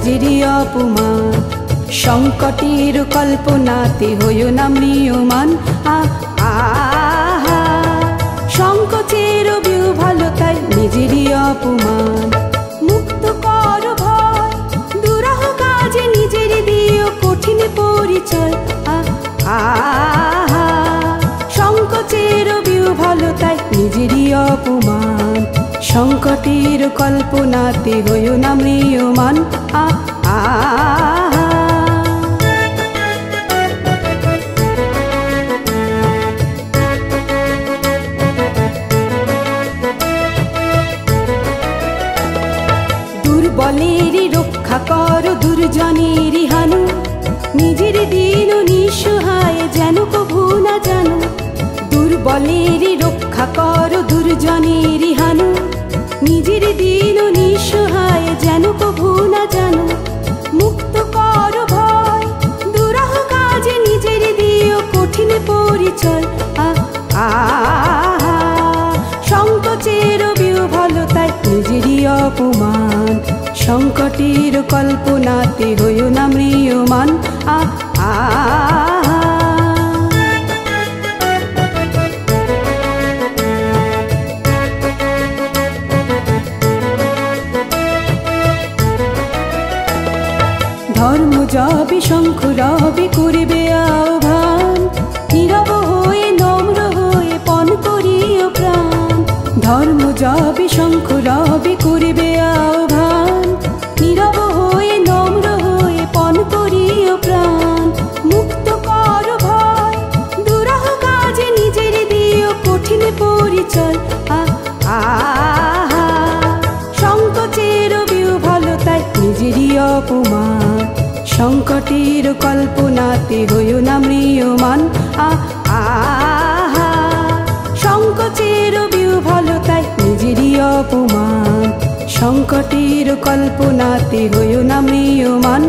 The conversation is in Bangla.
নিজেরই অপমান। সংকটের কল্পনাতে হইও না ম্রিয়মান। সংকোচের বিহ্বলতায় নিজেরই অপমান। মুক্ত কর ভয়, দুরূহ কাজে নিজের দিও কঠিন পরিচয়। সংকোচের বিহ্বলতায় নিজেরই অপমান। সংকটের কল্পনাতে হইও না ম্রিয়মান। দুর্বলেরই রক্ষা কর দুর্জনেরই হানু। নিজের দিন নিঃসহায় যেন কভু না জানো। দুর্বলেরই রক্ষা কর দুর্জনেরই হানু। নিজের দিন নিঃসহায় যেন কভু না জানো। মুক্ত কর ভয়, দুরূহ কাজে নিজের দিও কঠিন পরিচয়। সংকোচের বিহ্বলতায় নিজেরই অপমান। সংকটের কল্পনাতে হইও না ম্রিয়মান। ধর্ম যাবে শঙ্খ রবে করিবে আহ্বান। নীরব হয়ে নম্র হয়ে পণ করিও প্রাণ। ধর্ম যাবে শঙ্খ রবে করিবে আহ্বান। নীরব হয়ে নম্র হয়ে পণ করিও প্রাণ। মুক্ত কর ভয়, দুরূহ কাজে নিজের দিও কঠিন পরিচয়। সংকোচের বিহ্বলতায় নিজেরই অপমান। সংকটের কল্পনাতে হইও না ম্রিয়মান। সংকোচের বিহ্বলতায় নিজেরই অপমান। সংকটের কল্পনাতে হইও না ম্রিয়মান।